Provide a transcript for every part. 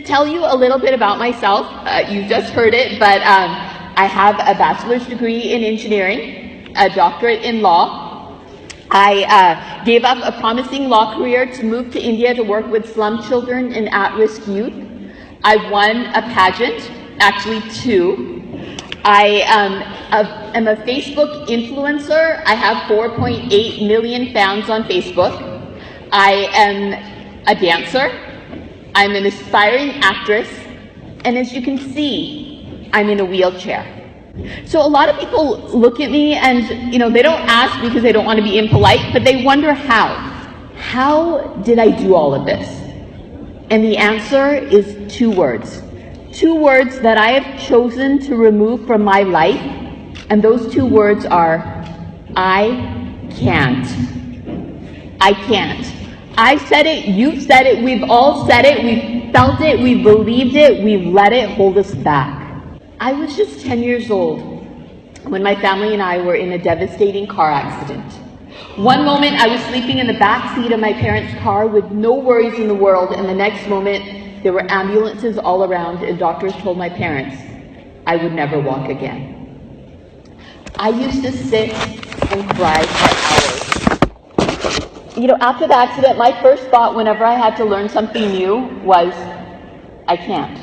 tell you a little bit about myself. You just heard it, but I have a bachelor's degree in engineering, a doctorate in law. I gave up a promising law career to move to India to work with slum children and at-risk youth. I won a pageant, actually 2. I am a Facebook influencer. I have 4.8 million fans on Facebook. I am a dancer. I'm an aspiring actress. And as you can see, I'm in a wheelchair. So a lot of people look at me and, they don't ask because they don't want to be impolite, but they wonder how. How did I do all of this? And the answer is 2 words. 2 words that I have chosen to remove from my life, and those 2 words are, I can't. I can't. I said it, you've said it, we've all said it, we've felt it, we've believed it, we've let it hold us back. I was just 10 years old when my family and I were in a devastating car accident. One moment I was sleeping in the back seat of my parents' car with no worries in the world, and the next moment there were ambulances all around and doctors told my parents I would never walk again. I used to sit and cry for hours. After the accident, my first thought whenever I had to learn something new was, I can't.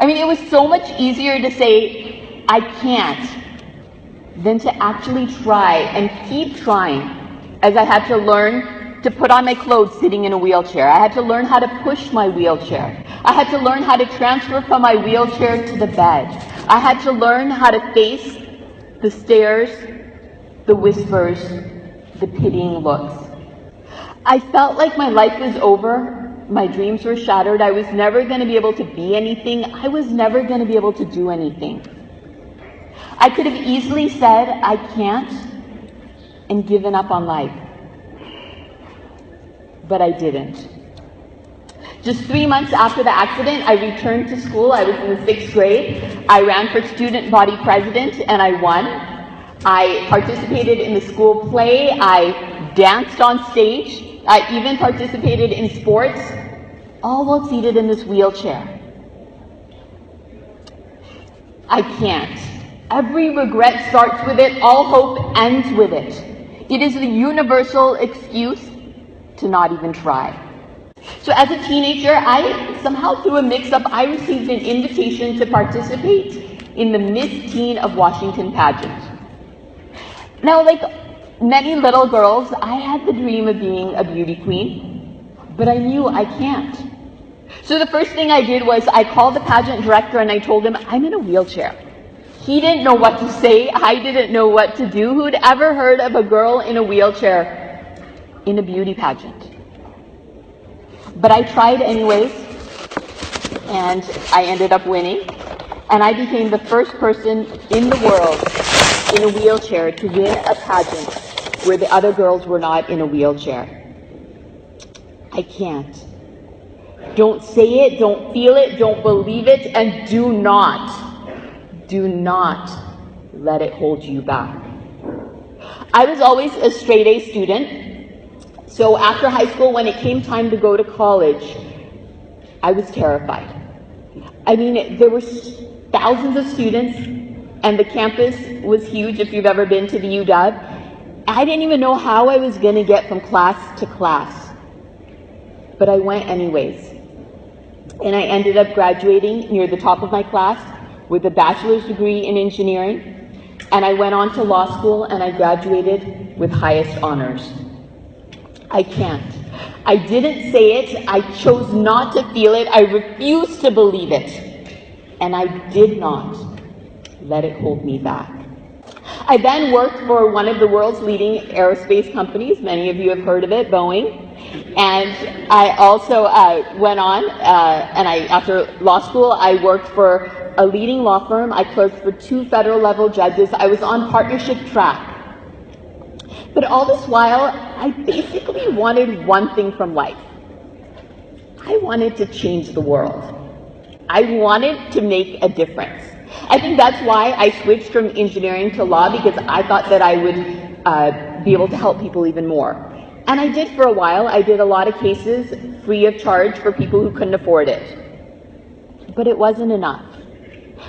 It was so much easier to say, I can't, than to actually try and keep trying, as I had to learn to put on my clothes sitting in a wheelchair. I had to learn how to push my wheelchair. I had to learn how to transfer from my wheelchair to the bed. I had to learn how to face the stares, the whispers, the pitying looks. I felt like my life was over. My dreams were shattered. I was never going to be able to be anything. I was never going to be able to do anything. I could have easily said, I can't, and given up on life. But I didn't. Just 3 months after the accident, I returned to school. I was in the 6th grade. I ran for student body president, and I won. I participated in the school play. I danced on stage. I even participated in sports, all while seated in this wheelchair. I can't. Every regret starts with it. All hope ends with it. It is the universal excuse to not even try. So as a teenager, I somehow through a mix-up, I received an invitation to participate in the Miss Teen of Washington pageant. Now, like many little girls, I had the dream of being a beauty queen, but I knew I can't. So the first thing I did was I called the pageant director and I told him, I'm in a wheelchair. He didn't know what to say. I didn't know what to do. Who'd ever heard of a girl in a wheelchair in a beauty pageant? But I tried anyways, and I ended up winning. And I became the first person in the world in a wheelchair to win a pageant where the other girls were not in a wheelchair. I can't. Don't say it, don't feel it, don't believe it, and do not let it hold you back. I was always a straight A student, so after high school, when it came time to go to college, I was terrified. There were thousands of students, and the campus was huge if you've ever been to the UW. I didn't even know how I was going to get from class to class, but I went anyways. And I ended up graduating near the top of my class with a bachelor's degree in engineering, and I went on to law school and I graduated with highest honors. I can't. I didn't say it. I chose not to feel it. I refused to believe it. And I did not let it hold me back. I then worked for one of the world's leading aerospace companies. Many of you have heard of it, Boeing. And I also went on, after law school, I worked for a leading law firm. I clerked for 2 federal level judges. I was on partnership track. But all this while, I basically wanted one thing from life. I wanted to change the world. I wanted to make a difference. I think that's why I switched from engineering to law, because I thought that I would be able to help people even more. And I did for a while. I did a lot of cases free of charge for people who couldn't afford it. But it wasn't enough.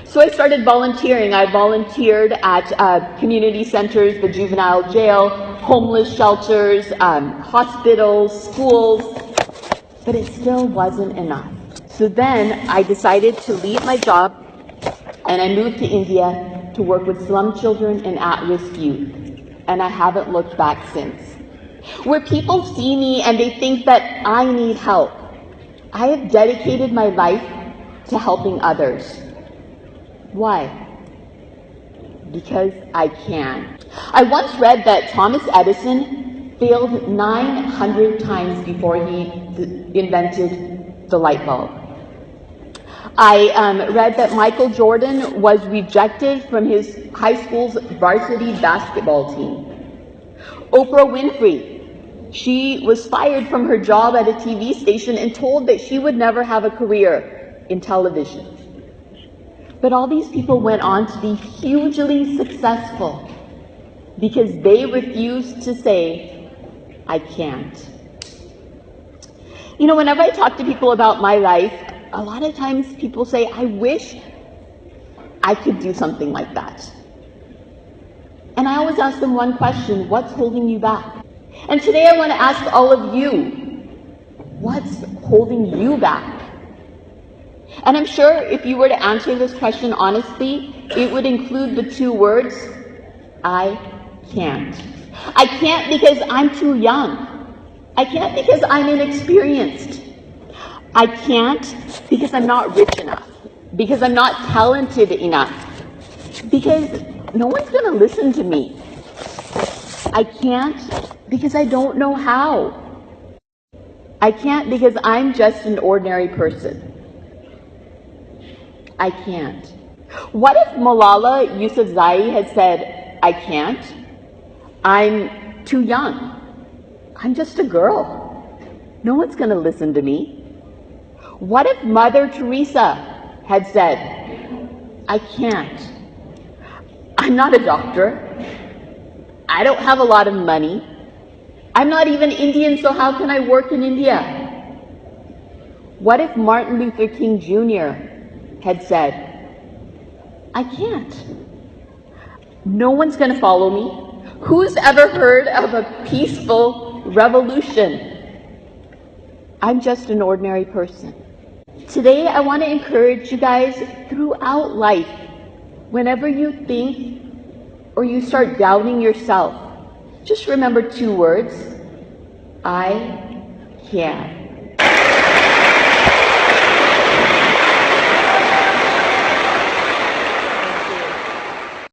So I started volunteering. I volunteered at community centers, the juvenile jail, homeless shelters, hospitals, schools, but it still wasn't enough. So then I decided to leave my job and I moved to India to work with slum children and at-risk youth. And I haven't looked back since. Where people see me and they think that I need help, I have dedicated my life to helping others. Why? Because I can. I once read that Thomas Edison failed 900 times before he invented the light bulb. I read that Michael Jordan was rejected from his high school's varsity basketball team. Oprah Winfrey, she was fired from her job at a TV station and told that she would never have a career in television. But all these people went on to be hugely successful because they refused to say, I can't. You know, whenever I talk to people about my life, a lot of times people say, I wish I could do something like that. And I always ask them one question: what's holding you back? And today I want to ask all of you, what's holding you back? And I'm sure if you were to answer this question honestly, it would include the two words, I can't. I can't because I'm too young. I can't because I'm inexperienced. I can't because I'm not rich enough, because I'm not talented enough, because no one's going to listen to me. I can't because I don't know how. I can't because I'm just an ordinary person. I can't. What if Malala Yousafzai had said, I can't? I'm too young. I'm just a girl. No one's going to listen to me. What if Mother Teresa had said, I can't. I'm not a doctor. I don't have a lot of money. I'm not even Indian, so how can I work in India? What if Martin Luther King Jr. had said, I can't. No one's going to follow me. Who's ever heard of a peaceful revolution? I'm just an ordinary person. Today, I want to encourage you guys throughout life, whenever you think or you start doubting yourself, just remember two words: I can.